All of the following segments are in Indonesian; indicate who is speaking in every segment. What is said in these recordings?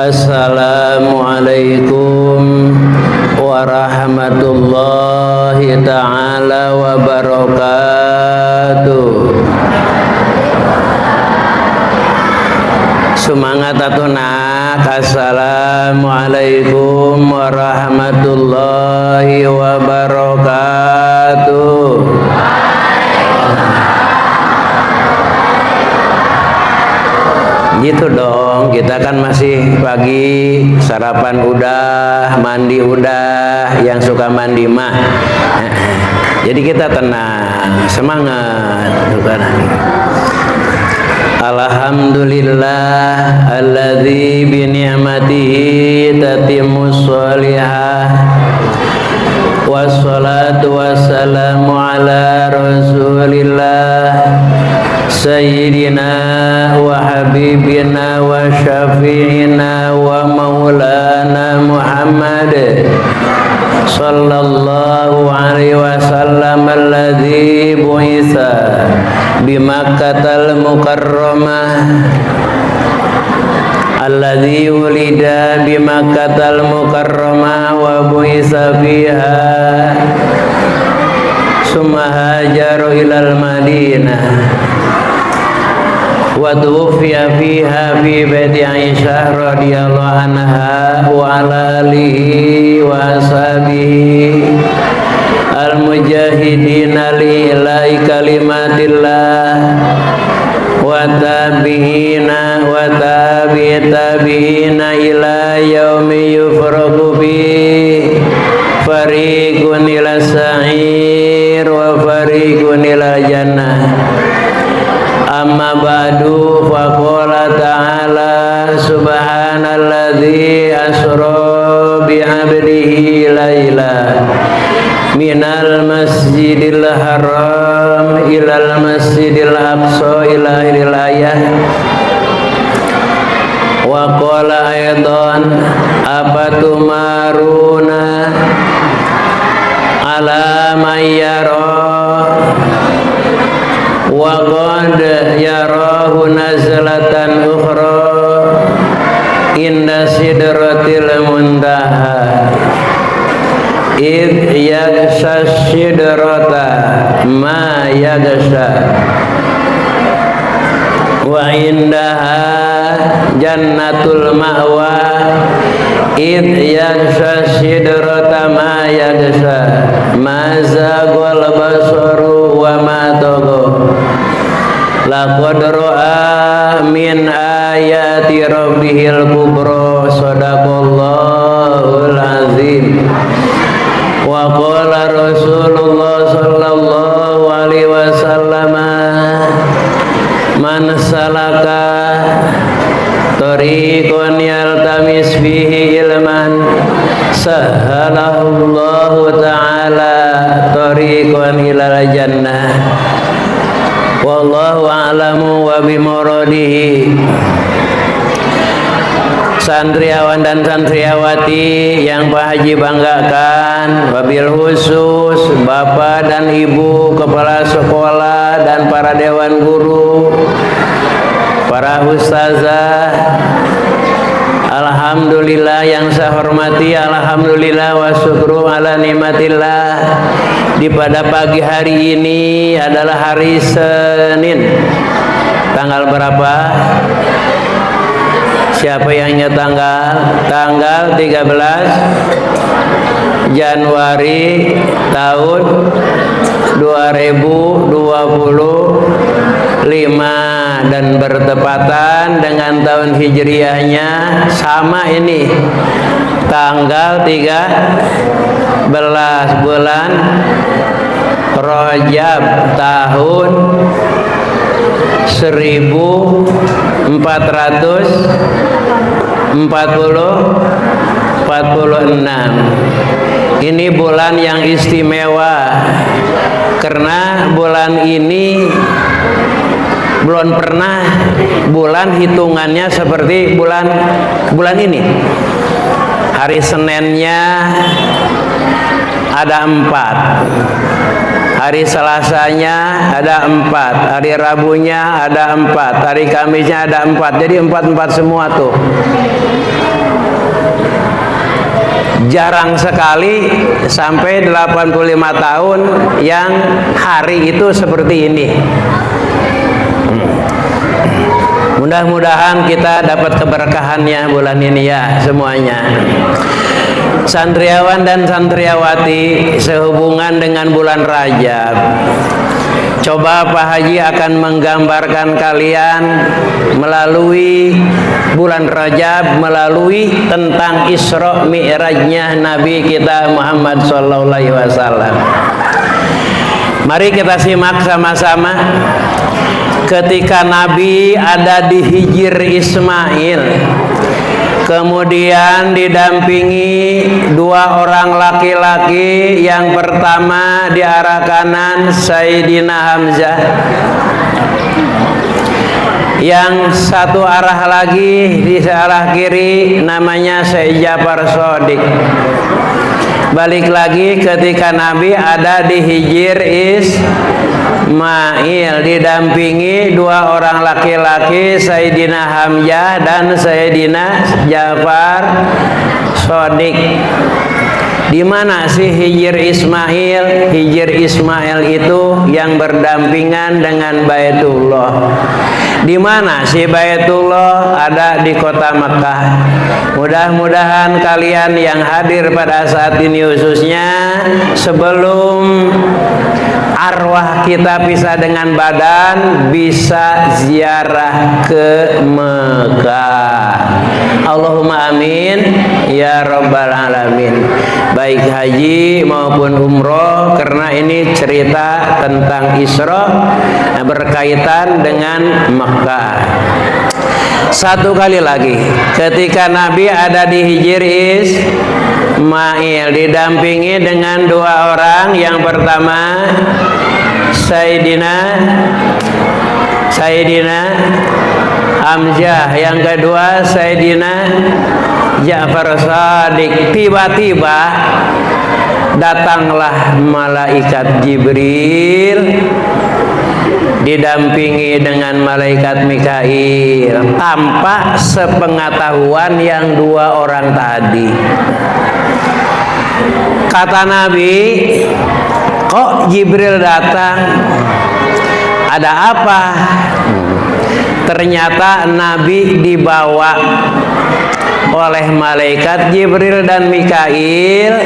Speaker 1: Assalamualaikum warahmatullahi ta'ala wabarakatuh. Semangat atuh nak. Assalamualaikum warahmatullahi wabarakatuh. Gitu dong, kita kan masih pagi, sarapan udah, mandi udah, yang suka mandi mah. Jadi kita tenang, semangat. Alhamdulillah alladzi bi ni'matihi tatimmus sholihah. Wassalatu wassalamu ala Rasulillah Sayyidina wa habibina wa syafi'ina wa maulana Muhammad sallallahu alaihi wasallam alladzi bu'itsa bi Makkatal Mukarramah alladzi wulida bi Makkatal Mukarramah wa bu'itsa fiha summa hajaru ilal Madinah wa tuwfiya fiha fi baiti Aisyah radhiyallahu anha wa ala alihi wa ashabihi al-mujahidina li ilahi kalimatillah wa tabi'ina wa tabi'ina ila yaumi yufraqu bi fariqun ila sa'ir wa fariqun ila jannah. Amma ba'du, faqala ta'ala subhanalladzi asra bi'abdihi layla minal masjidil haram ilal masjidil aqsa ila ilayah. Wa qala aidan apatumaruna ala mayyara wa qad yarahu nazlatan ukhra inda sidratil muntaha id yaghsha sidrata ma yaghsha wa indaha jannatul ma'wa id yaghsha sidrata ma yaghsha ma zaghal basaru wa ma tagha laqad ra'a min ayati rabbihil kubra sadaqallahul azim. Wa qala Rasulullah sallallahu alaihi wasallam man salaka tariqan yaltamis fihi ilman sahalallahu ta'ala tariqan ilal jannah. Wallahu a'lamu wa bimuradihi. Santriawan dan santriawati yang Pak Haji banggakan, wabil khusus Bapak dan Ibu Kepala Sekolah dan para Dewan Guru, para ustazah, alhamdulillah yang saya hormati, alhamdulillah wa syukru ala nikmatillah. Di pada pagi hari ini adalah hari Senin. Tanggal berapa? Siapa yang tanggal? Tanggal 13 Januari tahun 2025 dan bertepatan dengan tahun hijriahnya sama ini tanggal 13 bulan Rajab tahun 1446. Ini bulan yang istimewa karena bulan ini belum pernah bulan hitungannya seperti bulan ini. Hari Seninnya ada 4, hari Selasanya ada 4, hari Rabunya ada 4, hari Kamisnya ada 4, jadi 4 semua tuh. jarang sekali sampai 85 tahun yang hari itu seperti ini. Mudah-mudahan kita dapat keberkahannya bulan ini ya semuanya. Santriawan dan santriawati, sehubungan dengan bulan Rajab, coba Pak Haji akan menggambarkan kalian melalui bulan Rajab, melalui tentang Isra Mi'rajnya Nabi kita Muhammad SAW. Mari kita simak sama-sama. Ketika Nabi ada di Hijir Ismail, kemudian didampingi dua orang laki-laki. Yang pertama di arah kanan Sayyidina Hamzah, yang satu arah lagi di arah kiri namanya Syekh Ja'far Shadiq. Balik lagi ketika Nabi ada di Hijir Ismail, didampingi dua orang laki-laki, Sayyidina Hamzah dan Sayyidina Ja'far Shadiq. Di mana sih Hijir Ismail? Hijir Ismail itu yang berdampingan dengan Baitullah. Di mana sih Baitullah? Ada di kota Mekah. Mudah-mudahan kalian yang hadir pada saat ini, khususnya sebelum arwah kita pisah dengan badan, bisa ziarah ke Mekah. Allahumma amin ya rabbal alamin. Baik haji maupun umroh, karena ini cerita tentang Isra berkaitan dengan Mekah. Satu kali lagi, ketika Nabi ada di Hijir Ismail, didampingi dengan dua orang. Yang pertama Sayyidina Hamzah, yang kedua Sayyidina Ja'far Shadiq. Tiba-tiba datanglah malaikat Jibril didampingi dengan malaikat Mikail, tanpa sepengetahuan yang dua orang tadi. Kata Nabi, kok Jibril datang? Ada apa? Ternyata Nabi dibawa oleh malaikat Jibril dan Mikail,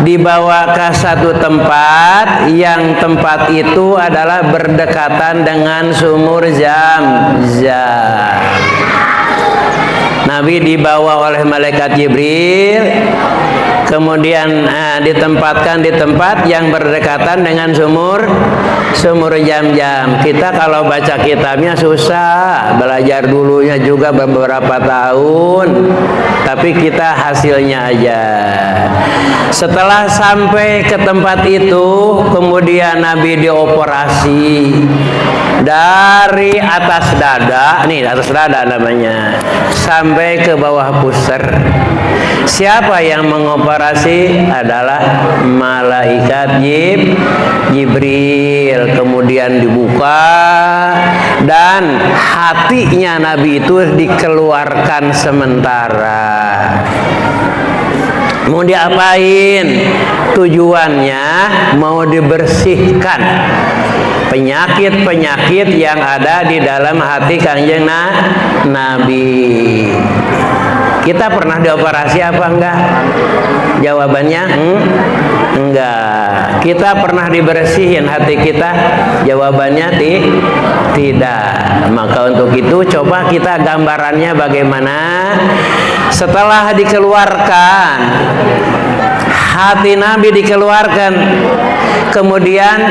Speaker 1: dibawa ke satu tempat, yang tempat itu adalah berdekatan dengan sumur Zam-Zam. Nabi dibawa oleh malaikat Jibril, kemudian ditempatkan di tempat yang berdekatan dengan sumur Zam-Zam. Kita kalau baca kitabnya susah, belajar dulunya juga beberapa tahun, tapi kita hasilnya aja. Setelah sampai ke tempat itu, kemudian Nabi dioperasi dari atas dada, nih atas dada namanya, sampai ke bawah pusar. Siapa yang mengoperasi? Adalah malaikat Jibril. Kemudian dibuka dan hatinya Nabi itu dikeluarkan sementara. Mau diapain? Tujuannya mau dibersihkan penyakit-penyakit yang ada di dalam hati Kanjeng Nabi. Kita pernah dioperasi apa enggak? Jawabannya enggak. Kita pernah dibersihin hati kita? Jawabannya tidak. Maka untuk itu coba kita gambarannya bagaimana setelah dikeluarkan hati Nabi, dikeluarkan, kemudian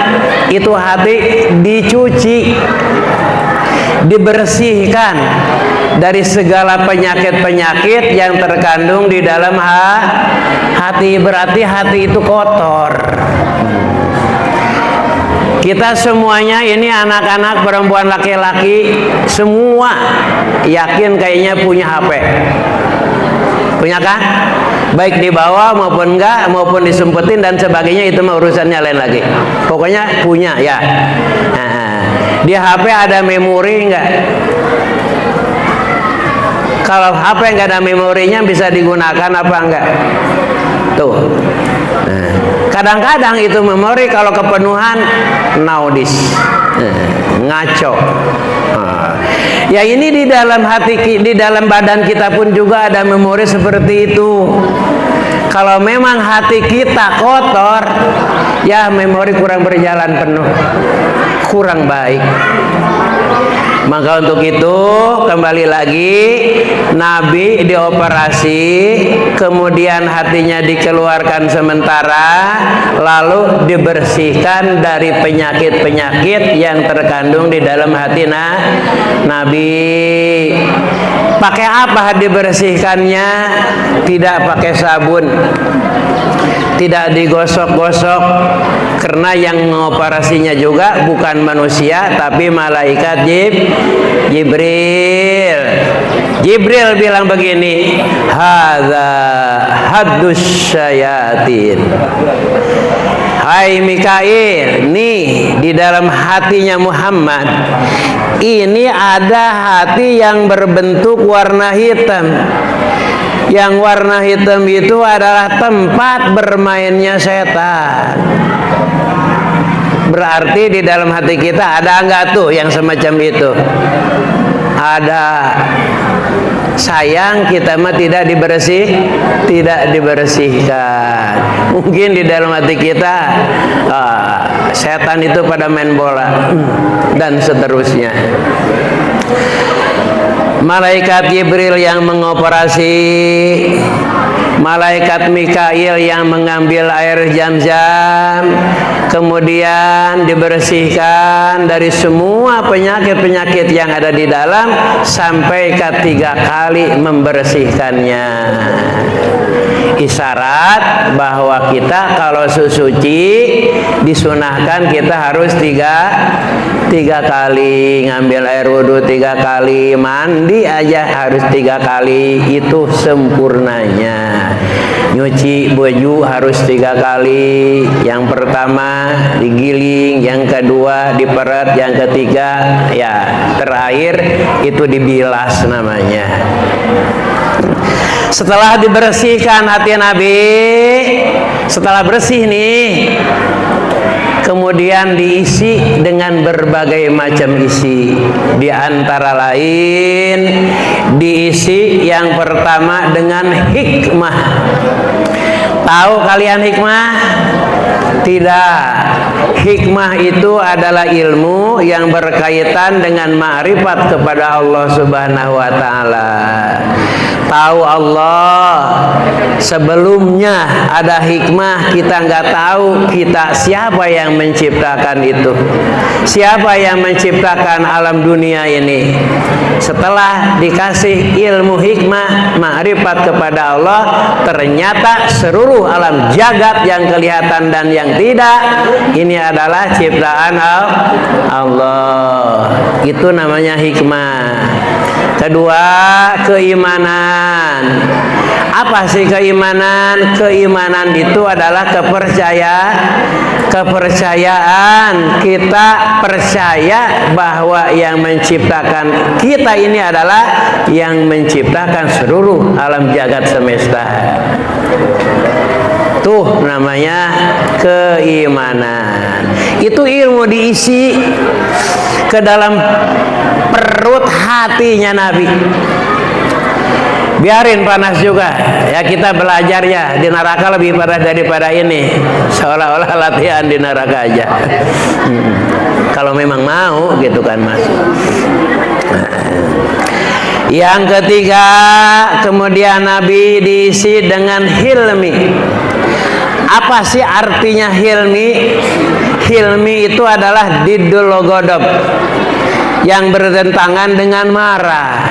Speaker 1: itu hati dicuci, dibersihkan dari segala penyakit-penyakit yang terkandung di dalam hati. Berarti hati itu kotor. Kita semuanya ini anak-anak, perempuan, laki-laki, semua yakin kayaknya punya HP. Punya kan? Baik dibawa maupun enggak, maupun disumpetin dan sebagainya, itu mah urusannya lain lagi. Pokoknya punya ya. Di HP ada memori enggak? Kalau HP nggak ada memorinya bisa digunakan apa enggak? tuh. Nah, kadang-kadang itu memori kalau kepenuhan naudis, ngaco. Ya ini di dalam hati, di dalam badan kita pun juga ada memori seperti itu. Kalau memang hati kita kotor, ya memori kurang berjalan penuh, kurang baik. Maka untuk itu kembali lagi, Nabi dioperasi, kemudian hatinya dikeluarkan sementara, lalu dibersihkan dari penyakit-penyakit yang terkandung di dalam hati Nabi. Pakai apa dibersihkannya? Tidak pakai sabun, tidak digosok-gosok, karena yang mengoperasinya juga bukan manusia tapi malaikat Jibril. Jibril bilang begini, hadza haddus syayatin. Hai Mikail, nih di dalam hatinya Muhammad ini ada hati yang berbentuk warna hitam. Yang warna hitam itu adalah tempat bermainnya setan. Berarti di dalam hati kita ada enggak tuh yang semacam itu? Ada. Sayang kita mah tidak dibersihkan. Mungkin di dalam hati kita setan itu pada main bola dan seterusnya. Malaikat Jibril yang mengoperasi, malaikat Mikail yang mengambil air Zam-Zam, kemudian dibersihkan dari semua penyakit-penyakit yang ada di dalam sampai ketiga kali membersihkannya. Isyarat bahwa kita kalau suci disunahkan kita harus tiga kali ngambil air wudhu, 3 kali mandi aja harus 3 kali, itu sempurnanya. Nyuci baju harus 3 kali. Yang pertama digiling, yang kedua diperet, yang ketiga ya terakhir itu dibilas namanya. Setelah dibersihkan hati Nabi, setelah bersih nih, kemudian diisi dengan berbagai macam isi. Di antara lain diisi yang pertama dengan hikmah. Tahu kalian hikmah? Tidak. Hikmah itu adalah ilmu yang berkaitan dengan ma'rifat kepada Allah Subhanahu wa taala. Tahu Allah, sebelumnya ada hikmah, kita nggak tahu kita siapa yang menciptakan itu, siapa yang menciptakan alam dunia ini. Setelah dikasih ilmu hikmah, ma'rifat kepada Allah, ternyata seluruh alam jagat yang kelihatan dan yang tidak ini adalah ciptaan Allah. Itu namanya hikmah. Kedua, keimanan. Apa sih keimanan? Keimanan itu adalah kepercayaan. Kita percaya bahwa yang menciptakan kita ini adalah yang menciptakan seluruh alam jagat semesta. Tuh namanya keimanan. Itu ilmu diisi ke dalam perut hatinya Nabi. Biarin panas juga ya, kita belajar ya, di neraka lebih panas daripada ini, seolah-olah latihan di neraka aja. Kalau memang mau gitu kan Mas. Yang ketiga, kemudian Nabi diisi dengan hilmi. Apa sih artinya hilmi? Hilmi itu adalah diddul ghadab, yang bertentangan dengan marah.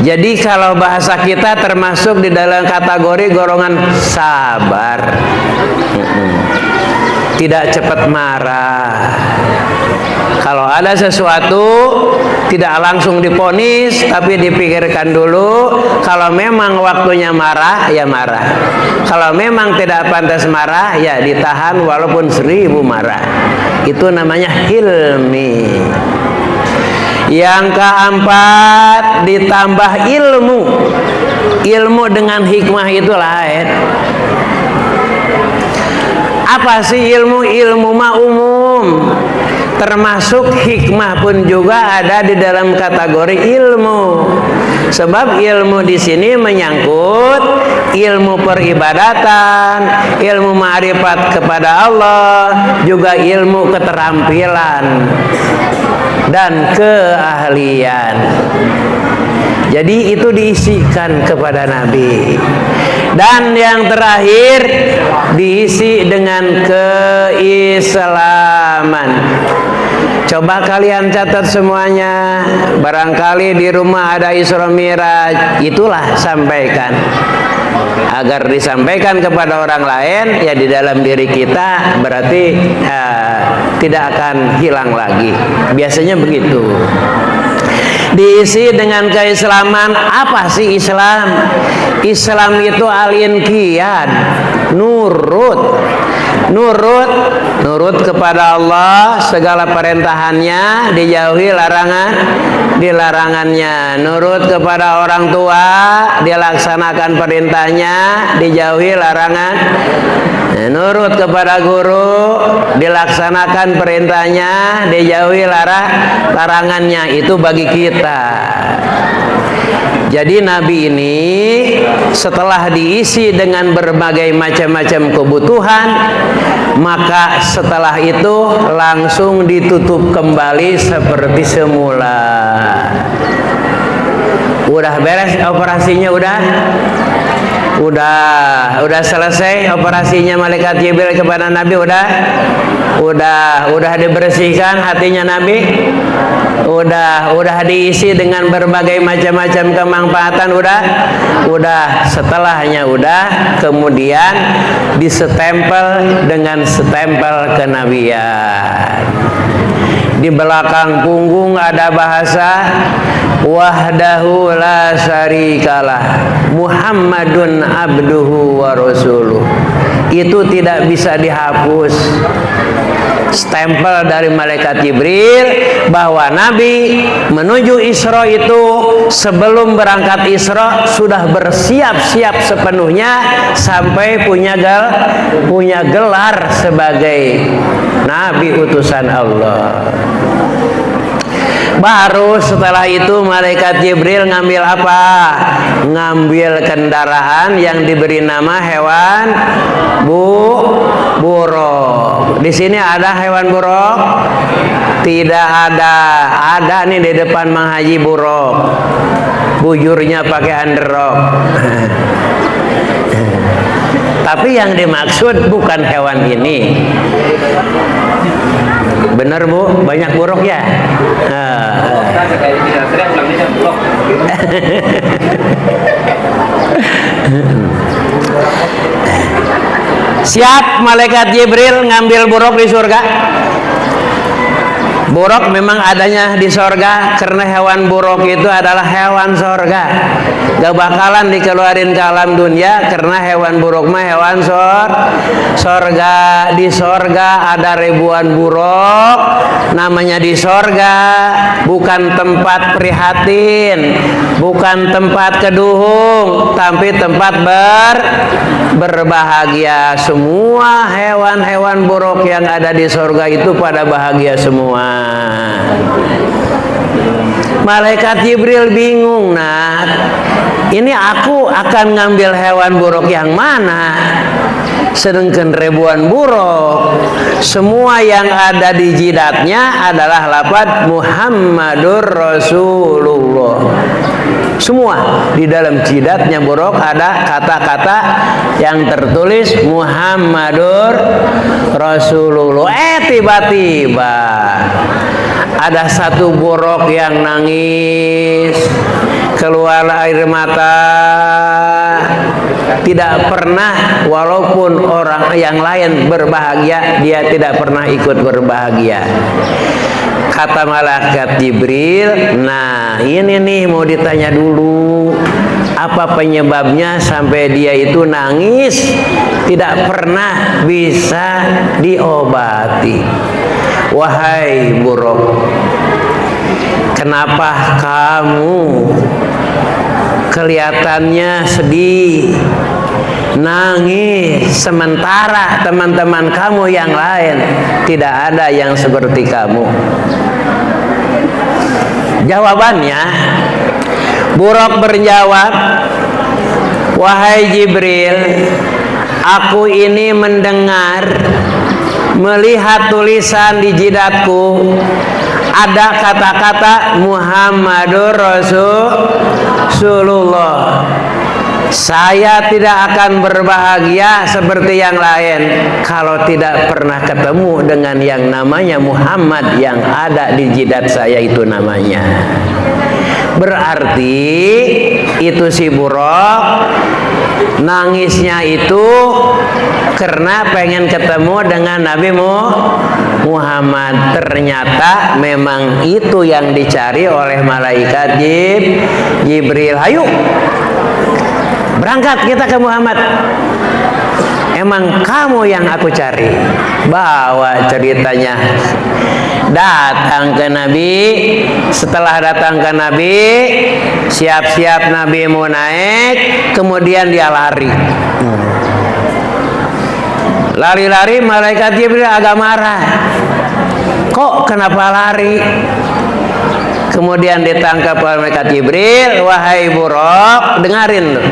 Speaker 1: Jadi kalau bahasa kita termasuk di dalam kategori golongan sabar, tidak cepat marah. Kalau ada sesuatu tidak langsung diponis, tapi dipikirkan dulu. Kalau memang waktunya marah, ya marah. Kalau memang tidak pantas marah, ya ditahan walaupun 1000 marah. Itu namanya hilmi. Yang keempat, ditambah ilmu. Ilmu dengan hikmah itu lain. Apa sih ilmu? Ilmu mah umum, termasuk hikmah pun juga ada di dalam kategori ilmu. Sebab ilmu di sini menyangkut ilmu peribadatan, ilmu ma'rifat kepada Allah, juga ilmu keterampilan dan keahlian. Jadi itu diisikan kepada Nabi. Dan yang terakhir diisi dengan keislaman. Coba kalian catat semuanya. Barangkali di rumah ada Isra Miraj, itulah sampaikan. Agar disampaikan kepada orang lain, ya di dalam diri kita, berarti tidak akan hilang lagi. Biasanya begitu. Diisi dengan keislaman. Apa sih Islam? Islam itu al-inqiyad, nurut kepada Allah, segala perintahannya, dijauhi dilarangannya. Nurut kepada orang tua, dilaksanakan perintahnya, dijauhi larangan. Nurut kepada guru, dilaksanakan perintahnya, dijauhi larangannya. Itu bagi kita. Jadi Nabi ini setelah diisi dengan berbagai macam-macam kebutuhan, maka setelah itu langsung ditutup kembali seperti semula. Udah beres operasinya? Udah selesai operasinya malaikat Jibril kepada Nabi? Udah dibersihkan hatinya Nabi? Udah diisi dengan berbagai macam-macam kemanfaatan? Udah. Setelahnya kemudian disestempel dengan stempel kenabian. Di belakang punggung ada bahasa wahdahu la syarikalah Muhammadun abduhu wa rasuluh. Itu tidak bisa dihapus. Stempel dari malaikat Jibril bahwa Nabi menuju Isra itu sebelum berangkat Isra sudah bersiap-siap sepenuhnya sampai punya gelar sebagai Nabi utusan Allah. Baru setelah itu malaikat Jibril ngambil apa? Ngambil kendaraan yang diberi nama hewan buruk. Di sini ada hewan buruk? Tidak ada. Ada nih di depan Mang Haji buruk. Bujurnya pakai underrok. Tapi yang dimaksud bukan hewan ini. Benar Bu, banyak buruk ya. Siap malaikat Jibril ngambil buruk di surga. Buruk memang adanya di sorga, karena hewan buruk itu adalah hewan sorga. Gak bakalan dikeluarin ke alam dunia, karena hewan buruk mah hewan sorga. Di sorga ada ribuan buruk, namanya di sorga. Bukan tempat prihatin, bukan tempat keduhung, tapi tempat berbahagia. Semua hewan-hewan buruk yang ada di sorga itu pada bahagia semua. Malaikat Jibril bingung, nah ini aku akan ngambil hewan buruk yang mana? Sedangkan ribuan buruk, semua yang ada di jidatnya adalah lafaz Muhammadur Rasulullah. Semua di dalam jidatnya buruk ada kata-kata yang tertulis Muhammadur Rasulullah. Tiba-tiba ada satu buruk yang nangis, keluar air mata. Tidak pernah, walaupun orang yang lain berbahagia, dia tidak pernah ikut berbahagia. Kata malaikat Jibril, nah ini nih mau ditanya dulu, apa penyebabnya sampai dia itu nangis, tidak pernah bisa diobati. Wahai buruk, kenapa kamu kelihatannya sedih? nangis sementara teman-teman kamu yang lain tidak ada yang seperti kamu. Jawabannya, Buraq berjawab, wahai Jibril, aku ini mendengar, melihat tulisan di jidatku ada kata-kata Muhammadur Rasulullah. Saya tidak akan berbahagia seperti yang lain kalau tidak pernah ketemu dengan yang namanya Muhammad yang ada di jidat saya itu namanya. Berarti itu si Buraq nangisnya itu karena pengen ketemu dengan Nabi Muhammad. Ternyata memang itu yang dicari oleh malaikat Jibril. Ayo berangkat kita ke Muhammad. Emang kamu yang aku cari. Bawa ceritanya. Datang ke Nabi. Setelah datang ke Nabi, siap-siap Nabi mau naik, kemudian dia lari. Lari-lari, malaikat Jibril agak marah. Kok kenapa lari? Kemudian ditangkap oleh malaikat Jibril, wahai Buraq, dengarin loh.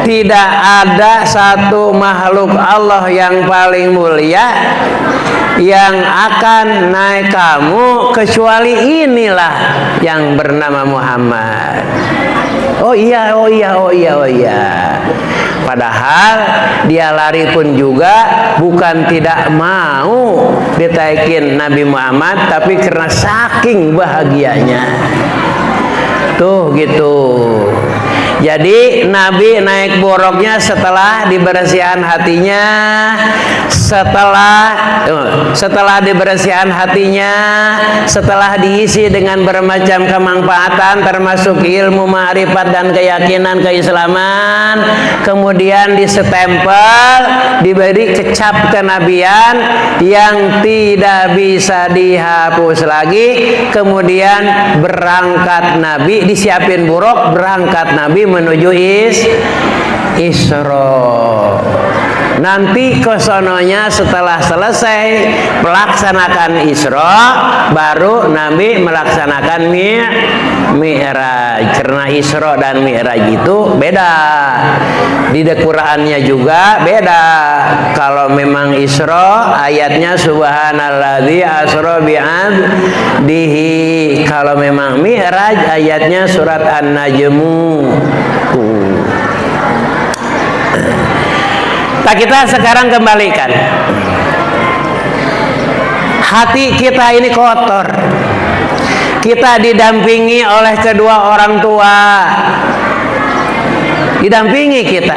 Speaker 1: Tidak ada satu makhluk Allah yang paling mulia yang akan naik kamu kecuali inilah yang bernama Muhammad. Oh iya. Padahal dia lari pun juga bukan tidak mau ditaikin Nabi Muhammad, tapi karena saking bahagianya. Tuh gitu. Jadi Nabi naik Buraqnya setelah dibersihkan hatinya, setelah dibersihkan hatinya, setelah diisi dengan bermacam kemanfaatan termasuk ilmu, ma'rifat dan keyakinan keislaman, kemudian disestempel, diberi kecap kenabian yang tidak bisa dihapus lagi, kemudian berangkat Nabi, disiapin Buraq, berangkat Nabi menuju Isra. Nanti kesononya setelah selesai melaksanakan Isra, baru Nabi melaksanakan Mi'raj. Karena Isra dan Mi'raj itu beda. Di Qur'annya juga beda. Kalau memang Isra ayatnya subhanalladzi asra bi'abdihi. Kalau memang Mi'raj ayatnya surat An-Najmu. Nah, kita sekarang kembalikan. Hati kita ini kotor. Kita didampingi oleh kedua orang tua. Didampingi kita.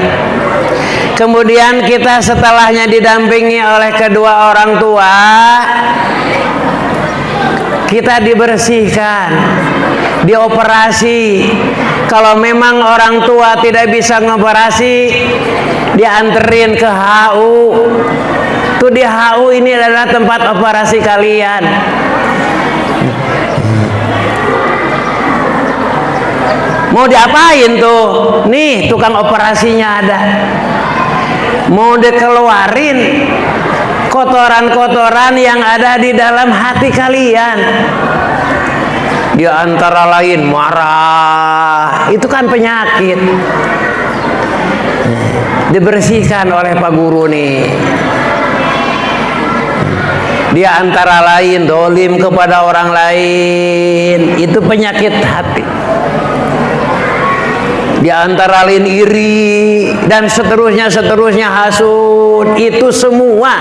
Speaker 1: Kemudian kita setelahnya didampingi oleh kedua orang tua, kita dibersihkan, dioperasi. Kalau memang orang tua tidak bisa ngoperasi, dianterin ke HU. Tuh di HU ini adalah tempat operasi kalian. Mau diapain tuh? Nih tukang operasinya ada. Mau dikeluarin kotoran-kotoran yang ada di dalam hati kalian. Di antara lain marah, itu kan penyakit. Dibersihkan oleh Pak Guru nih. Di antara lain dolim kepada orang lain, itu penyakit hati. Di antara lain iri dan seterusnya hasud, itu semua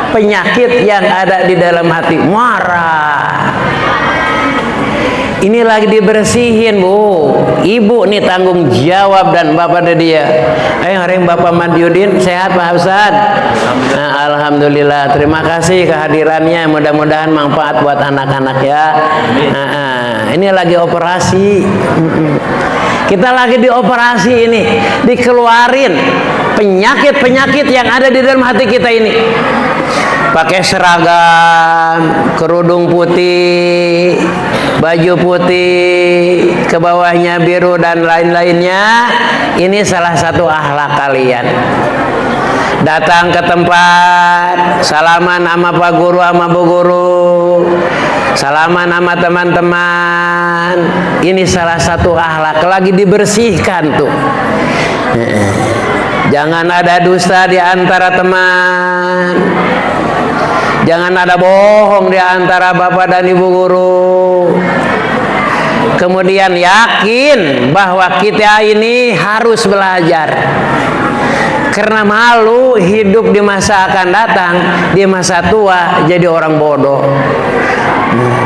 Speaker 1: penyakit yang ada di dalam hati. Marah. Ini lagi dibersihin, Bu. Ibu nih tanggung jawab dan bapak dia. Hari Bapak Madiudin sehat Pak Ustad? Nah, alhamdulillah. Terima kasih kehadirannya. Mudah-mudahan manfaat buat anak-anak ya. Ini lagi operasi. Kita lagi dioperasi ini, dikeluarin penyakit-penyakit yang ada di dalam hati kita ini. Pakai seragam, kerudung putih, baju putih, ke bawahnya biru dan lain-lainnya. Ini salah satu akhlak kalian. Datang ke tempat, salaman sama Pak Guru sama Bu Guru, salaman sama teman-teman. Ini salah satu akhlak, lagi dibersihkan tuh. Jangan ada dusta di antara teman. Jangan ada bohong di antara bapak dan ibu guru. Kemudian yakin bahwa kita ini harus belajar. Karena malu hidup di masa akan datang, di masa tua jadi orang bodoh.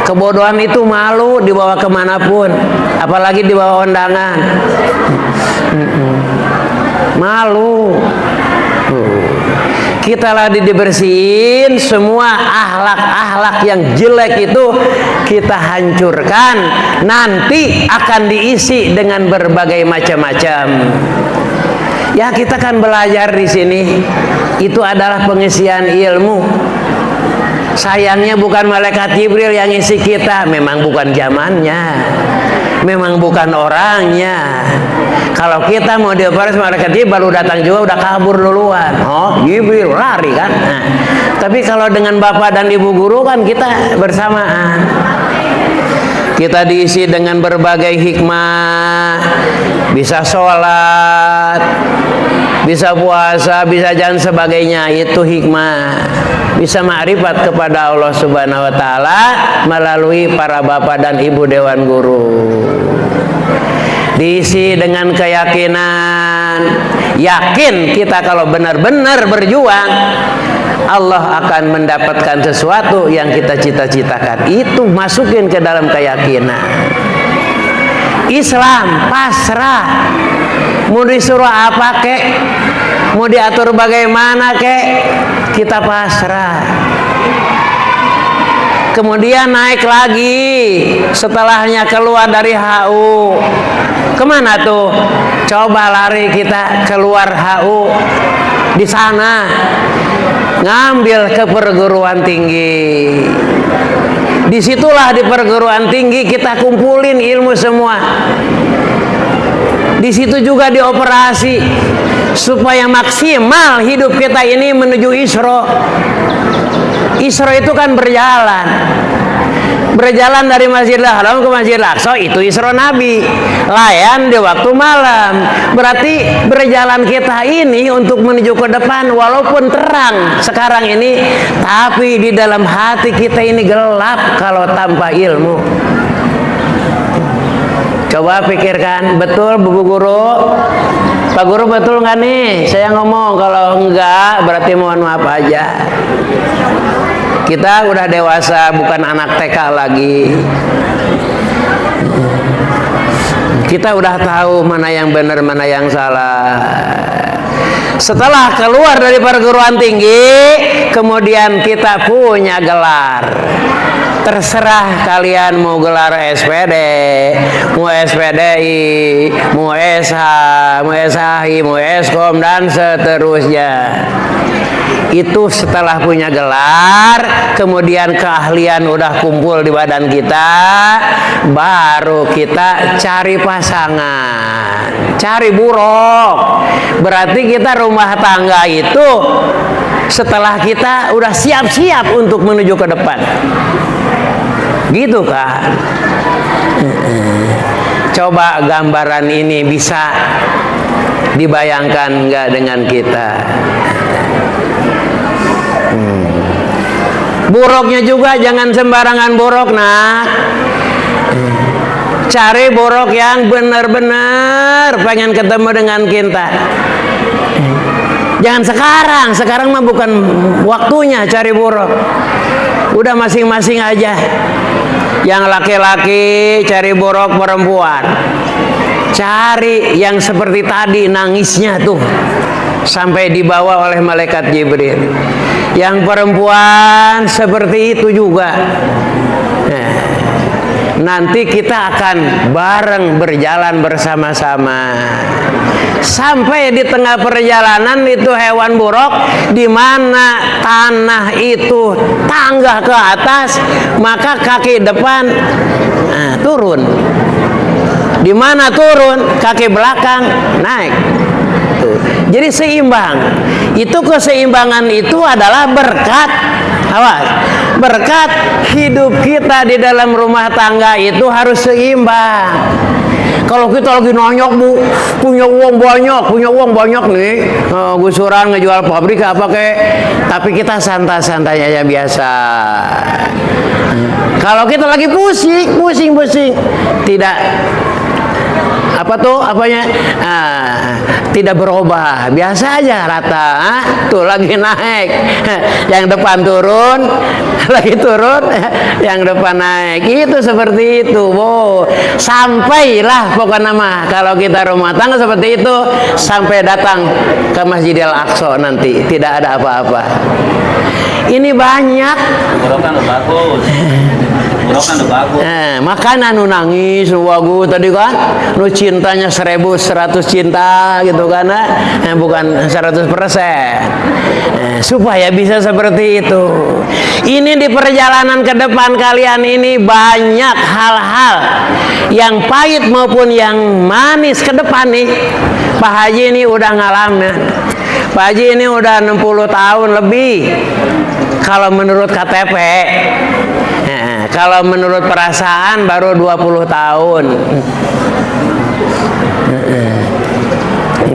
Speaker 1: Kebodohan itu malu dibawa kemanapun, apalagi dibawa undangan. Malu. Kita lagi dibersihin, semua akhlak-akhlak yang jelek itu kita hancurkan. Nanti akan diisi dengan berbagai macam-macam. Ya, kita kan belajar di sini. Itu adalah pengisian ilmu. Sayangnya bukan malaikat Jibril yang isi kita, memang bukan zamannya, memang bukan orangnya. Kalau kita mau dioperasi malaikat Jibril baru datang juga udah kabur duluan. Oh, Jibril lari kan. Nah, tapi kalau dengan bapak dan ibu guru kan kita bersamaan. Kita diisi dengan berbagai hikmah, bisa sholat, bisa puasa, bisa dan sebagainya. Itu hikmah. Bisa ma'rifat kepada Allah Subhanahu wa taala melalui para bapak dan ibu dewan guru. Diisi dengan keyakinan, yakin kita kalau benar-benar berjuang, Allah akan mendapatkan sesuatu yang kita cita-citakan. Itu masukin ke dalam keyakinan. Islam pasrah. Mau disuruh apa kek, mau diatur bagaimana kek, kita pasrah. Kemudian naik lagi setelahnya keluar dari HU. Kemana tuh? Coba lari kita keluar HU. Di sana ngambil ke perguruan tinggi. Disitulah di perguruan tinggi kita kumpulin ilmu semua. Di situ juga dioperasi supaya maksimal hidup kita ini menuju Isra. Isra itu kan berjalan dari Masjidil Haram ke Masjidil Aqsa, itu Isra Nabi. Layan di waktu malam. Berarti berjalan kita ini untuk menuju ke depan, walaupun terang sekarang ini, tapi di dalam hati kita ini gelap kalau tanpa ilmu. Coba pikirkan, betul Bu Guru? Pak Guru betul nggak nih? Saya ngomong, kalau enggak berarti mohon maaf aja. Kita udah dewasa, bukan anak TK lagi. Kita udah tahu mana yang benar, mana yang salah. Setelah keluar dari perguruan tinggi, kemudian kita punya gelar. Terserah kalian mau gelar SPD, mau SPDI, mau SH, mau SHI, mau Eskom, dan seterusnya. Itu setelah punya gelar, kemudian keahlian udah kumpul di badan kita, baru kita cari pasangan, cari buruk. Berarti kita rumah tangga itu setelah kita udah siap-siap untuk menuju ke depan. Gitu kan? Coba gambaran ini bisa dibayangkan nggak dengan kita? Buruknya juga jangan sembarangan buruk, nak. Cari buruk yang benar-benar pengen ketemu dengan kita. Jangan sekarang mah bukan waktunya cari buruk. Udah masing-masing aja. Yang laki-laki cari buruk perempuan. Cari yang seperti tadi nangisnya tuh sampai dibawa oleh malaikat Jibril. Yang perempuan seperti itu juga. nanti kita akan bareng berjalan bersama-sama. Sampai di tengah perjalanan itu hewan buruk, di mana tanah itu tangga ke atas, maka kaki depan turun. Di mana turun, kaki belakang naik. Tuh. Jadi seimbang. Itu keseimbangan itu adalah berkat. Awas, berkat hidup kita di dalam rumah tangga itu harus seimbang. Kalau kita lagi nonyok, Bu, punya uang banyak nih, gusuran ngejual pabrik apa kek, tapi kita santai-santai aja biasa. Kalau kita lagi pusing, tidak tidak berubah, biasa aja rata. Tuh lagi naik, yang depan turun, lagi turun, yang depan naik. Itu seperti itu, Bu. Sampailah pokoknya mah kalau kita rumah tangga seperti itu, sampai datang ke Masjidil Aqsa nanti tidak ada apa-apa. Ini banyak. Makanan nu nangis nu wagu tadi kan, nu cintanya 1100 cinta gitu kan, bukan 100%. Supaya bisa seperti itu. Ini di perjalanan ke depan kalian ini banyak hal-hal yang pahit maupun yang manis ke depan nih. Pak Haji ini udah ngalamin. Pak Haji ini udah 60 tahun lebih. Kalau menurut KTP, kalau menurut perasaan baru 20 tahun.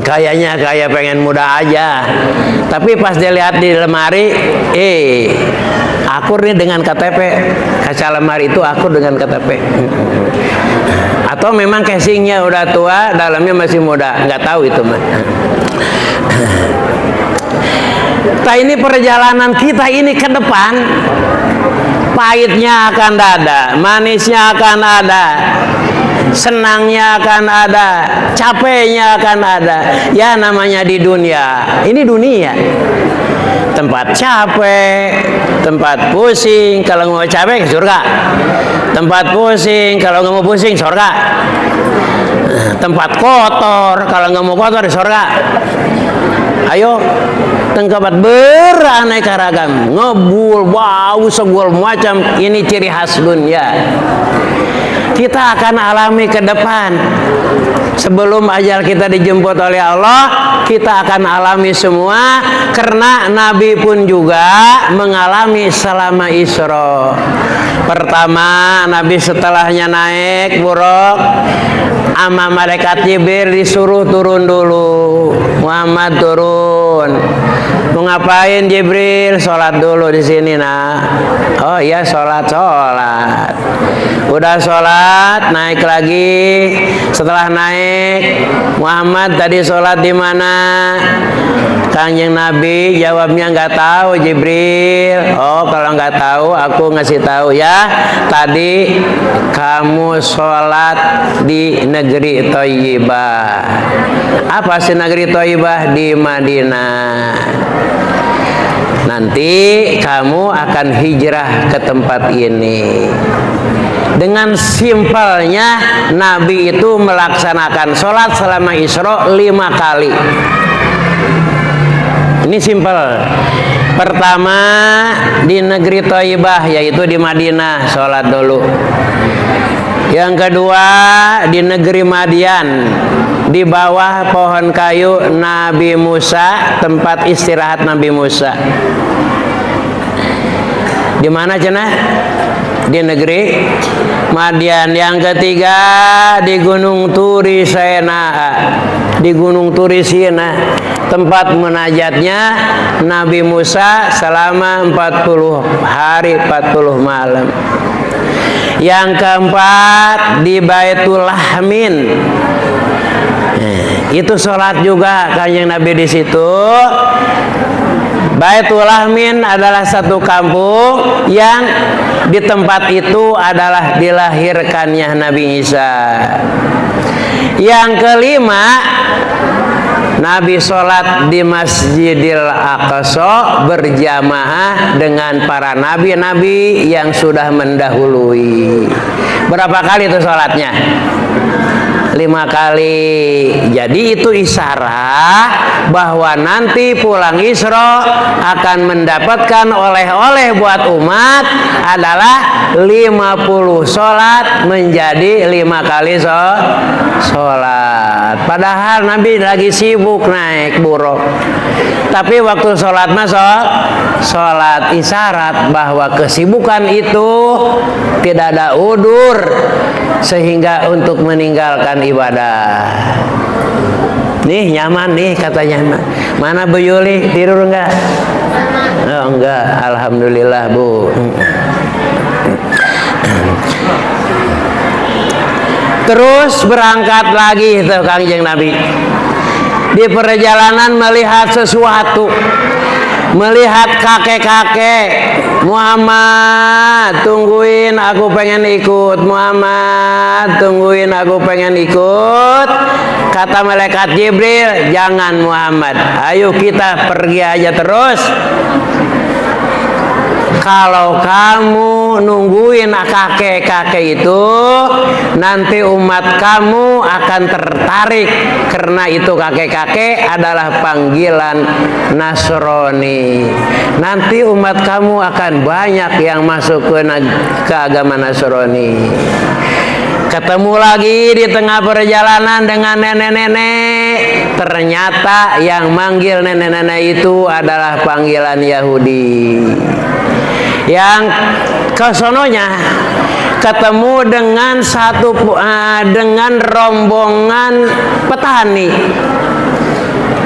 Speaker 1: Kayaknya kayak pengen muda aja. Tapi pas dilihat di lemari, akur nih dengan KTP. Kaca lemari itu akur dengan KTP. Atau memang casingnya udah tua, dalamnya masih muda. Nggak tahu itu mah. Ini perjalanan kita ini ke depan, pahitnya akan ada, manisnya akan ada, senangnya akan ada, capeknya akan ada. Ya namanya di dunia, ini dunia. Tempat capek, tempat pusing, kalau mau capek surga. Tempat pusing, kalau nggak mau pusing surga. Tempat kotor, kalau nggak mau kotor di surga. Ayo, tengkapat beraneka ragam, ngebul, bau, segala macam. Ini ciri khas dunia. Kita akan alami ke depan. Sebelum ajal kita dijemput oleh Allah, kita akan alami semua. Karena Nabi pun juga mengalami selama Isra. Pertama, Nabi setelahnya naik buruk, sama malaikat Jibril disuruh turun dulu. Muhammad turun. Mau ngapain Jibril? Sholat dulu di sini nak. Oh iya sholat. Udah sholat, naik lagi. Setelah naik, Muhammad tadi sholat di mana? Kanjeng Nabi jawabnya nggak tahu Jibril. Oh kalau nggak tahu aku ngasih tahu ya. Tadi kamu sholat di negeri Thayyibah. Apa sih negeri Thayyibah? Di Madinah. Nanti kamu akan hijrah ke tempat ini. Dengan simpelnya Nabi itu melaksanakan sholat selama Isra 5 kali. Ini simpel. Pertama di negeri Thayyibah, yaitu di Madinah, sholat dulu. Yang kedua di negeri Madian, di bawah pohon kayu Nabi Musa, tempat istirahat Nabi Musa. Di mana cenah? Di negeri Madian. Yang ketiga di Gunung Turi Sena, di Gunung Turi Sina, tempat munajatnya Nabi Musa selama 40 hari 40 malam. Yang keempat di Baitul Lahmin. Itu sholat juga kanjeng Nabi di situ. Baitul Lahmin adalah satu kampung yang di tempat itu adalah dilahirkannya Nabi Isa. Yang kelima, Nabi sholat di Masjidil Aqsa berjamaah dengan para nabi-nabi yang sudah mendahului. Berapa kali itu sholatnya? 5 kali. Jadi itu isyarat bahwa nanti pulang Isra akan mendapatkan oleh-oleh buat umat adalah 50 sholat menjadi 5 kali sholat. Padahal Nabi lagi sibuk naik buruk. Tapi waktu sholat sholat isyarat bahwa kesibukan itu tidak ada udur sehingga untuk meninggalkan ibadah. Nih nyaman nih katanya. Mana Bu Yuli, tidur enggak? Oh enggak, alhamdulillah Bu. Terus berangkat lagi tuh Kangjeng Nabi. Di perjalanan melihat sesuatu, melihat kakek-kakek. Muhammad, tungguin, aku pengen ikut. Muhammad, tungguin, aku pengen ikut. Kata malaikat Jibril, jangan Muhammad, ayo kita pergi aja terus. Kalau kamu nungguin kakek-kakek itu, nanti umat kamu akan tertarik, karena itu kakek-kakek adalah panggilan Nasrani. Nanti umat kamu akan banyak yang masuk ke agama Nasrani. Ketemu lagi di tengah perjalanan dengan nenek-nenek. Ternyata yang manggil nenek-nenek itu adalah panggilan Yahudi. Yang kesononya ketemu dengan dengan rombongan petani.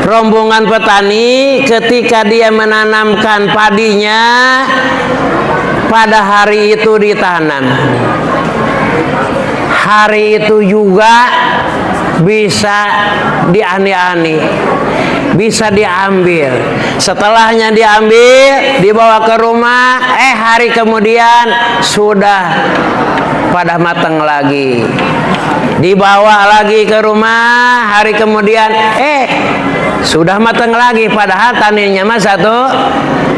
Speaker 1: Rombongan petani ketika dia menanamkan padinya, pada hari itu ditanam. Hari itu juga bisa diani-ani, bisa diambil. Setelahnya diambil, dibawa ke rumah, hari kemudian sudah pada matang lagi. Dibawa lagi ke rumah, hari kemudian sudah matang lagi. Padahal taninya mah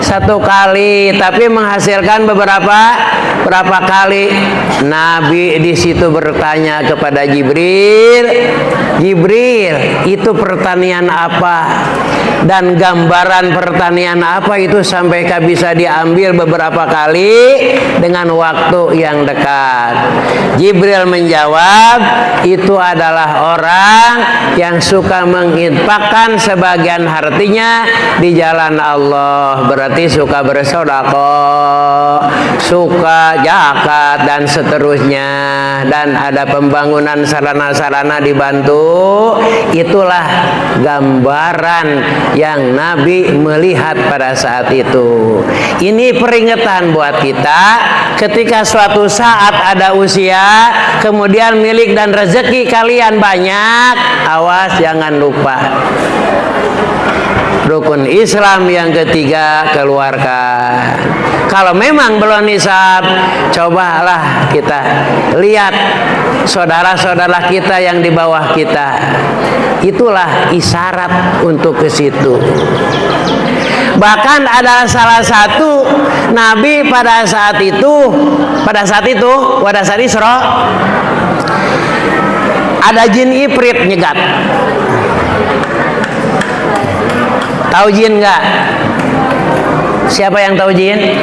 Speaker 1: satu kali, tapi menghasilkan berapa kali. Nabi di situ bertanya kepada Jibril, Jibril, itu pertanian apa? Dan gambaran pertanian apa itu sampai bisa diambil beberapa kali dengan waktu yang dekat? Jibril menjawab, itu adalah orang yang suka menginfakkan sebagian hartinya di jalan Allah. Berarti suka bersedekah, suka zakat dan seterusnya, dan ada pembangunan sarana-sarana dibantu. Itulah gambaran yang Nabi melihat pada saat itu. Ini peringatan buat kita ketika suatu saat ada usia, kemudian milik dan rezeki kalian banyak, awas jangan lupa rukun Islam yang ketiga keluarkan. Kalau memang belum nisab, cobalah kita lihat saudara-saudara kita yang di bawah kita. Itulah isyarat untuk ke situ. Bahkan ada salah satu Nabi pada saat itu Isra, ada jin ifrit nyegat. Tahu jin nggak? Siapa yang tahu jin?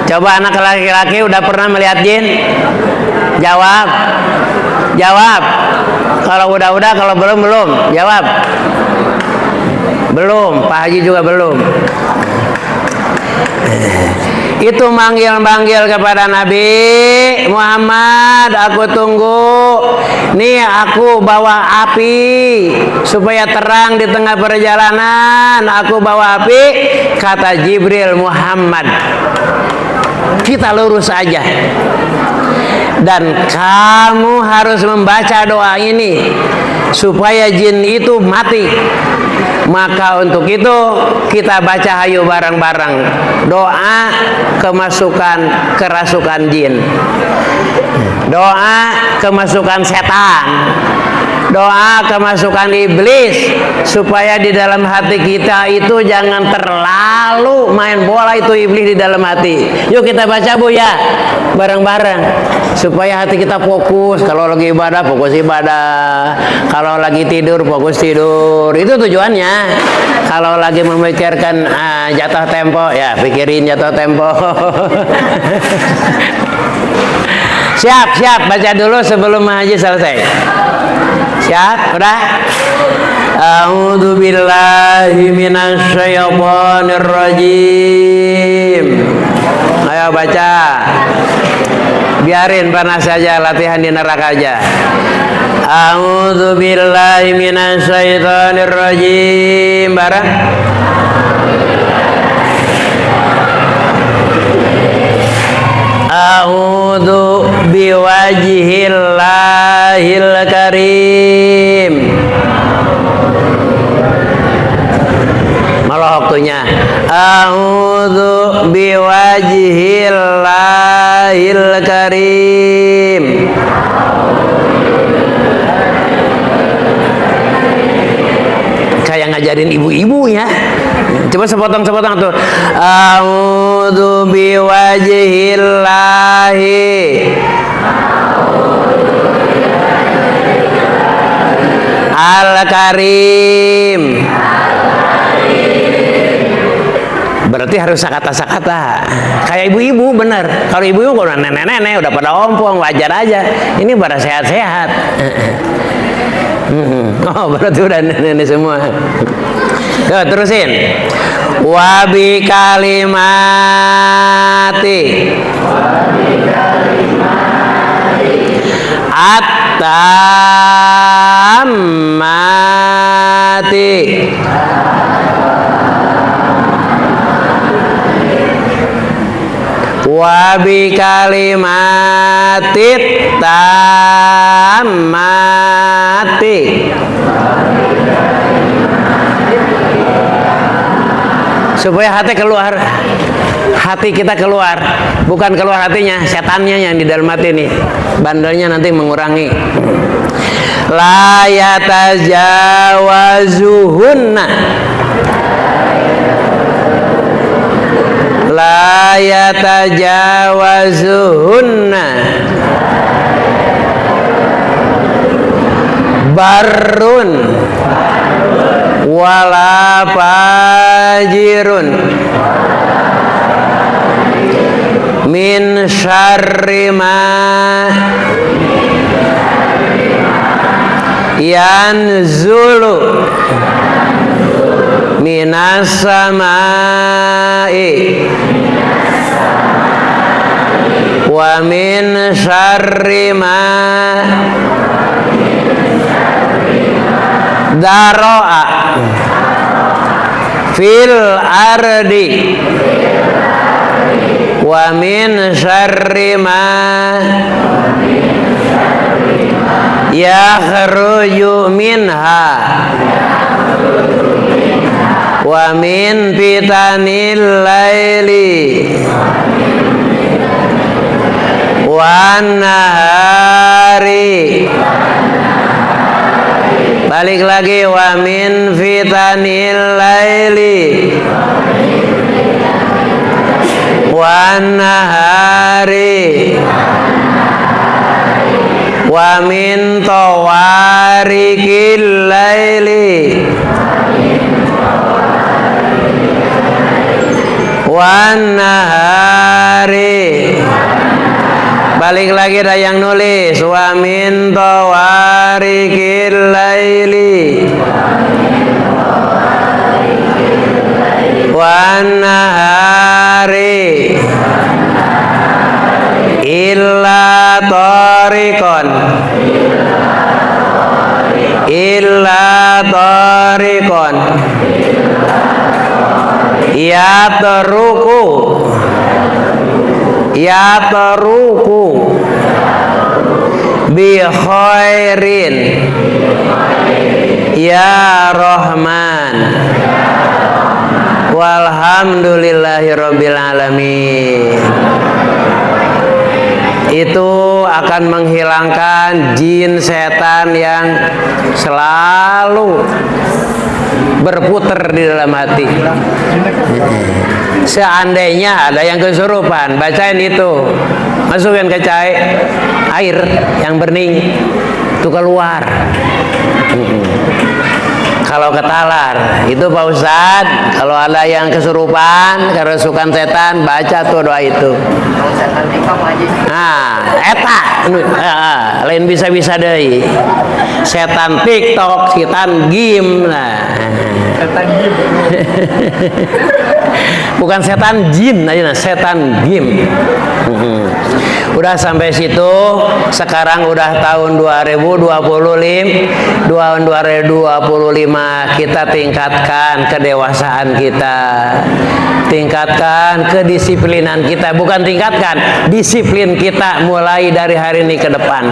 Speaker 1: Coba anak laki-laki udah pernah melihat jin? Jawab. Kalau udah, kalau belum. Jawab. Belum. Pak Haji juga belum. Itu manggil kepada Nabi Muhammad, aku tunggu. Nih aku bawa api supaya terang di tengah perjalanan. Aku bawa api. Kata Jibril, Muhammad, kita lurus aja. Dan kamu harus membaca doa ini supaya jin itu mati. Maka untuk itu kita baca hayu bareng-bareng doa kerasukan jin, doa kemasukan setan, doa kemasukan iblis supaya di dalam hati kita itu jangan terlalu main bola itu iblis di dalam hati. Yuk kita baca Bu ya, bareng-bareng supaya hati kita fokus. Kalau lagi ibadah fokus ibadah, kalau lagi tidur fokus tidur. Itu tujuannya. Kalau lagi memikirkan jatuh tempo ya pikirin jatuh tempo. Siap baca dulu sebelum haji selesai. Siap udah. A'udzu billahi minasyaitonir rajim. Ayo baca. Biarin panas saja, latihan di neraka aja. A'udzu billahi minasyaitonir rajim. Bareng. A'udzu biwajhillahil karim. Malah waktunya. A'udzu biwajhillahil karim. Kayak ngajarin ibu-ibu ya. Coba sepotong-sepotong tuh. A'udzu biwajhillahi al-karim. Berarti harus sakata-sakata. Kayak ibu-ibu bener. Kalau ibu-ibu kalau nenek-nenek udah pada ompong, wajar aja. Ini pada sehat-sehat. Oh berarti udah nenek-nenek semua. Yuk terusin. Wabi kalimati at-tammati wabi kalimatit tammati. Supaya hati kita keluar, bukan keluar hatinya, setannya yang di dalam hati ini, bandelnya nanti mengurangi. La yatajawazuhunna, la yatajawazuhunna barrun wala fajirun min syarri ma yanzulu minas samai wa min syarri ma daro'a fil ardi wa min syarri ma yakhruju minha wa min fitanil laili wan nahari. Balik lagi, wa min fitanil laili wan nahari wa min tawarikil laili wan nahari. Balik lagi ada yang nulis, wa min tawarikil laili wan nahari illa tariqan yatruku bi khairin ya Rahman walhamdulillahi rabbil alamin. itu akan menghilangkan jin setan yang selalu berputar di dalam hati. Seandainya ada yang kesurupan, bacain itu, masukin ke air yang bening, itu keluar. Kalau ketalar itu Pak Ustadz, kalau ada yang kesurupan, kerasukan setan, baca tuh doa itu. Nah, eta lain bisa-bisa deh. Setan TikTok, setan game. Nah, setan game. Bukan setan jin aja, setan game. Udah sampai situ, sekarang udah tahun 2025, kita tingkatkan kedewasaan kita, tingkatkan kedisiplinan kita, bukan tingkatkan, disiplin kita mulai dari hari ini ke depan.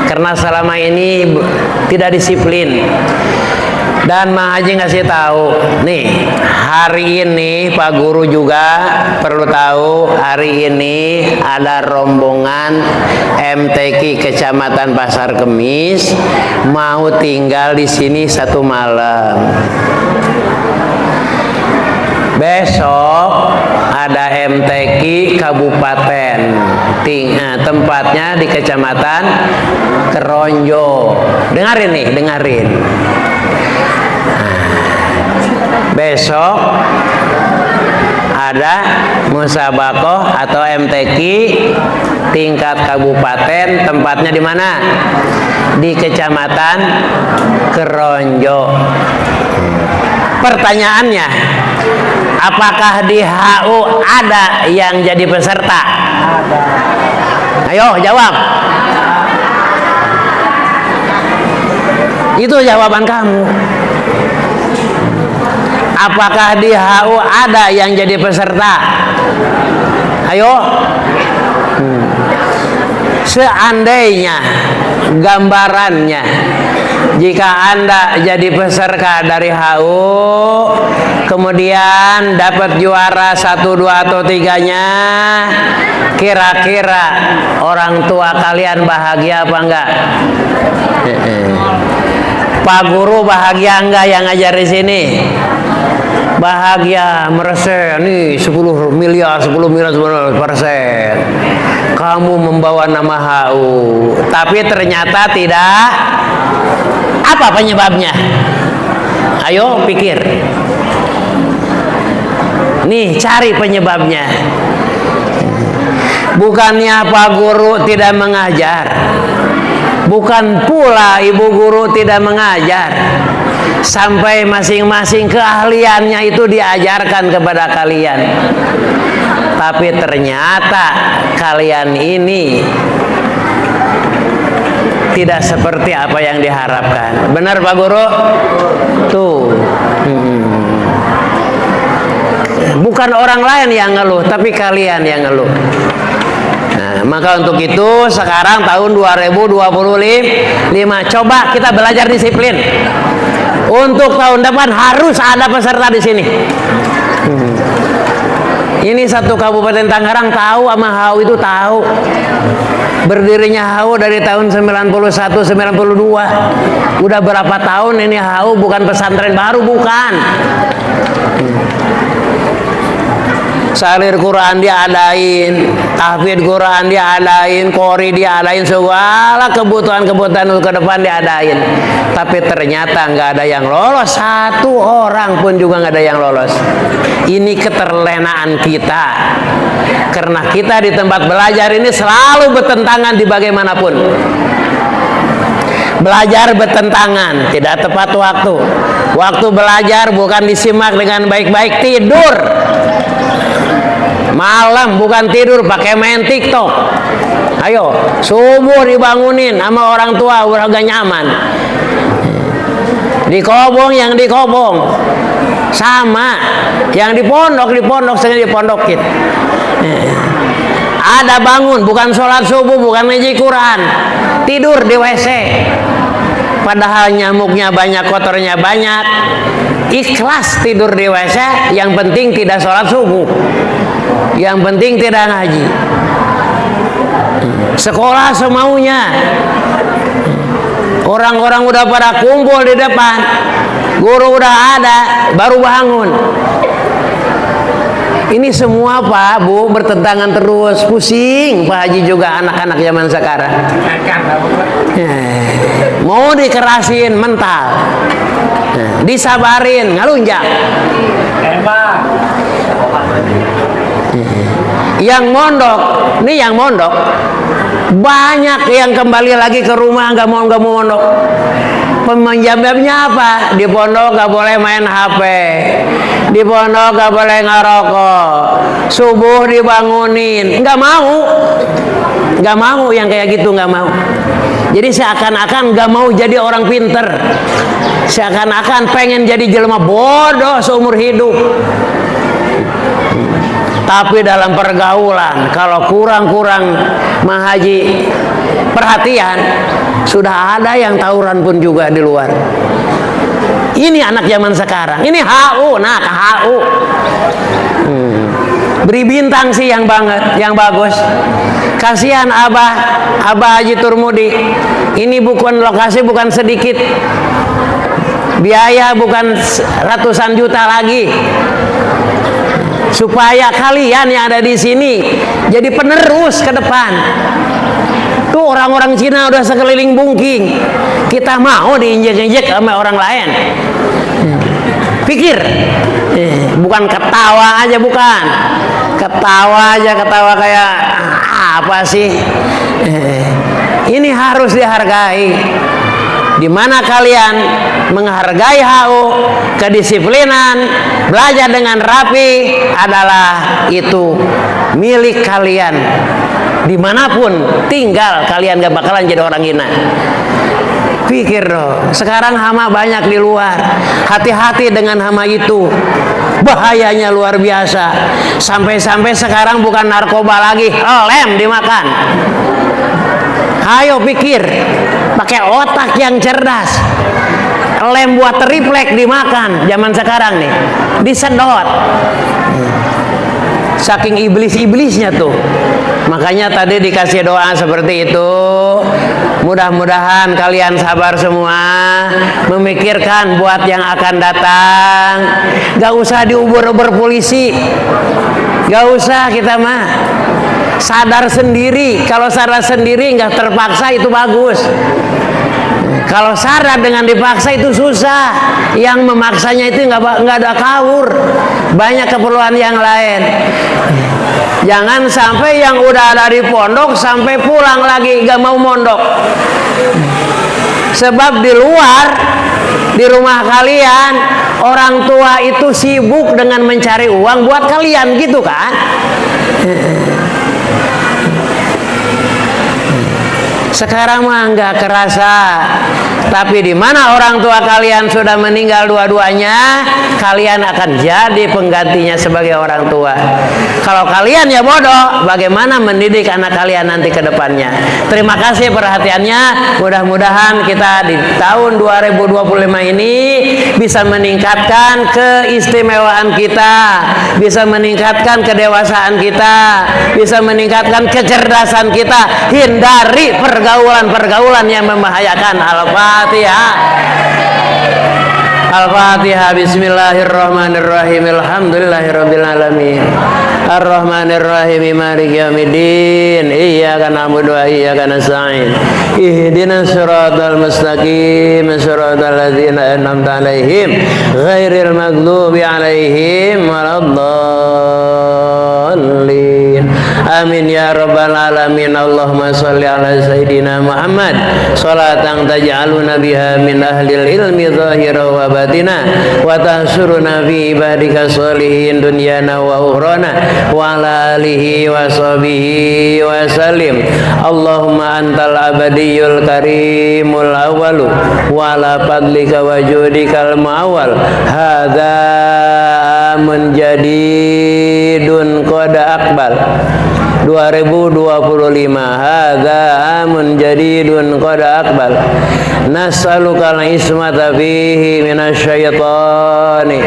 Speaker 1: Karena selama ini tidak disiplin. Dan Mang Haji ngasih tahu, nih hari ini Pak Guru juga perlu tahu, hari ini ada rombongan MTQ Kecamatan Pasar Kemis mau tinggal di sini 1 malam. Besok ada MTQ Kabupaten, tempatnya di Kecamatan Keronjo. Dengarin nih, dengarin. Besok ada musabakoh atau MTQ tingkat kabupaten, tempatnya di mana? Di Kecamatan Keronjo. Pertanyaannya, apakah di HU ada yang jadi peserta? Ayo jawab. Itu jawaban kamu. Apakah di HU ada yang jadi peserta? Ayo. Seandainya gambarannya, jika Anda jadi peserta dari HU, kemudian dapat juara 1, 2, atau 3-nya, kira-kira orang tua kalian bahagia apa enggak? Pak Guru bahagia enggak yang ngajar di sini? Bahagia, merasa nih 10 miliar 10%. Kamu membawa nama HU, tapi ternyata tidak. Apa penyebabnya? Ayo pikir. Nih cari penyebabnya. Bukannya Pak Guru tidak mengajar, bukan pula Ibu Guru tidak mengajar. Sampai masing-masing keahliannya itu diajarkan kepada kalian. Tapi ternyata kalian ini tidak seperti apa yang diharapkan. Benar Pak Guru? Tuh. Bukan orang lain yang ngeluh, tapi kalian yang ngeluh. Nah, maka untuk itu sekarang tahun 2025, coba kita belajar disiplin. Untuk tahun depan harus ada peserta di sini. Ini satu Kabupaten Tangerang tahu, sama HU itu tahu. Berdirinya HU dari tahun 91, 92. Udah berapa tahun ini HU, bukan pesantren baru, bukan. Salir Quran diadain, tahfidz Quran diadain, qori diadain, segala kebutuhan-kebutuhan ke depan diadain. Tapi ternyata nggak ada yang lolos, 1 orang pun juga nggak ada yang lolos. Ini keterlenaan kita, karena kita di tempat belajar ini selalu bertentangan di bagaimanapun. Belajar bertentangan, tidak tepat waktu. Waktu belajar bukan disimak dengan baik-baik, tidur. Malam bukan tidur, pakai main TikTok. Ayo, subuh dibangunin sama orang tua, udah gak nyaman. Dikobong yang dikobong, sama yang dipondok sengaja dipondokin. Ada bangun, bukan sholat subuh, bukan ngaji Quran, tidur di WC. Padahal nyamuknya banyak, kotornya banyak. Ikhlas tidur di WC, yang penting tidak sholat subuh, yang penting tidak ngaji. Sekolah semaunya. Orang-orang udah pada kumpul di depan, guru udah ada, baru bangun. Ini semua Pak, Bu, bertentangan terus, pusing Pak Haji juga anak-anak zaman sekarang. Mau dikerasin mental, disabarin ngalunjak. Yang mondok, nih yang mondok banyak yang kembali lagi ke rumah nggak mau mondok. Pemenjamnya apa? Di pondok gak boleh main HP, di pondok gak boleh ngerokok, subuh dibangunin, nggak mau yang kayak gitu, nggak mau. Jadi seakan-akan nggak mau jadi orang pinter, seakan-akan pengen jadi jelema bodoh seumur hidup. Tapi dalam pergaulan, kalau kurang-kurang Mahaji perhatian, sudah ada yang tawuran pun juga di luar. Ini anak zaman sekarang. Ini HU, nah HU. Beri bintang sih yang banget, yang bagus. Kasihan Abah Haji Turmudi. Ini bukan lokasi, bukan sedikit. Biaya bukan ratusan juta lagi. Supaya kalian yang ada di sini jadi penerus ke depan. Tuh orang-orang Cina udah sekeliling bungking, kita mau diinjek-injek sama orang lain. Pikir, bukan ketawa aja, bukan ketawa aja, ketawa kayak apa sih? Ini harus dihargai. Di mana kalian menghargai HU, kedisiplinan, belajar dengan rapi adalah itu milik kalian. Dimanapun tinggal kalian gak bakalan jadi orang hina. Pikir dong, sekarang hama banyak di luar. Hati-hati dengan hama itu, bahayanya luar biasa. Sampai-sampai sekarang bukan narkoba lagi, lem dimakan. Ayo pikir, pakai otak yang cerdas. Lem buat triplek dimakan zaman sekarang nih, disedot. Saking iblis-iblisnya tuh. Makanya tadi dikasih doa seperti itu. Mudah-mudahan kalian sabar semua, memikirkan buat yang akan datang. Gak usah diubur-ubur polisi, gak usah. Kita mah sadar sendiri. Kalau sadar sendiri nggak terpaksa itu bagus. Kalau sadar dengan dipaksa itu susah. Yang memaksanya itu nggak ada kaur, banyak keperluan yang lain. Jangan sampai yang udah ada di pondok sampai pulang lagi gak mau mondok. Sebab di luar, di rumah kalian, orang tua itu sibuk dengan mencari uang buat kalian, gitu kan? Sekarang mah nggak kerasa, tapi di mana orang tua kalian sudah meninggal dua-duanya, kalian akan jadi penggantinya sebagai orang tua. Kalau kalian ya bodoh, bagaimana mendidik anak kalian nanti ke depannya? Terima kasih perhatiannya. Mudah-mudahan kita di tahun 2025 ini bisa meningkatkan keistimewaan kita, bisa meningkatkan kedewasaan kita, bisa meningkatkan kecerdasan kita. Hindari pergaulan yang membahayakan. Al-Fatihah. Al-Fatihah. Bismillahirrahmanirrahim. Alhamdulillahirabbil alamin. Ar-Rahmanir-Rahim. Maliki yaumiddin. Iyyaka na'budu wa iyyaka nasta'in. Ihdinas siratal mustaqim. Siratal ladzina an'amta 'alaihim ghairil maghdubi 'alaihim waladdallin. Amin ya rabbal alamin. Allahumma sholli ala sayyidina Muhammad sholatan taj'aluna biha min ahlil ilmi zahira wa batina wa tahsuruna fi ibadika sholihin dunyana wa ukhrana wa ala alihi wa sahbihi wa sallim. Allahumma antal abadiyul karimul awalu wa ala fadlika wa judikal muawwal. Hadza menjadi dun qad akbal 2025. Hadza amun jadidun qad aqbal. Nas'aluka al-ismata fihi minasyaitani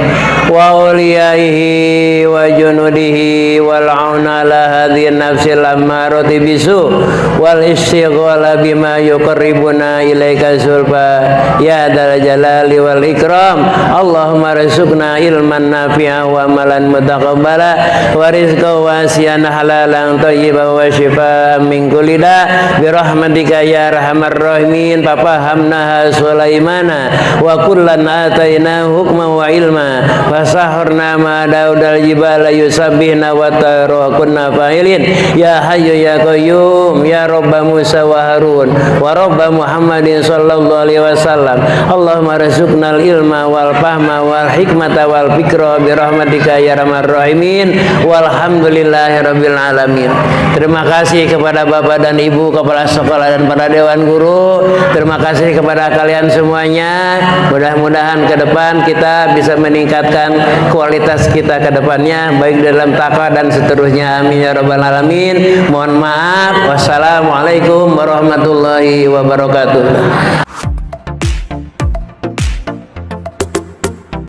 Speaker 1: wa awliyaihi wa junudihi wal auna ala hadhihi nafsil ammarati bisu wal istighala bima yuqarribuna ilaika zulfa ya dzal jalali wal ikram. Allahumma rizqna ilman nafi'a wa amalan mutaqabbala wa rizqan wasi'an halalan thayyiban wa shifaa'an min kulli da' bi rahmatika ya arhamar rahimin. Fahamnaha Sulaimana wa kullan ataina hukman wa ilma fasahharna ma daudal jibala yusabbihna wa tayra kunna fa'ilin ya hayyu ya qayyum ya rabba Musa wa Harun wa rabba Muhammadin sallallahu alaihi wasallam. Allahumma rizqnal ilma wal fahma wal hikmata wal fikra bi rahmatika ya arhamar rahimin walhamdulillahi rabbil alamin. Terima kasih kepada Bapak dan Ibu kepala sekolah dan para dewan guru. Terima kasih kepada kalian semuanya. Mudah-mudahan ke depan kita bisa meningkatkan kualitas kita ke depannya baik dalam takwa dan seterusnya. Amin ya rabbal alamin. Mohon maaf. Wassalamualaikum warahmatullahi wabarakatuh.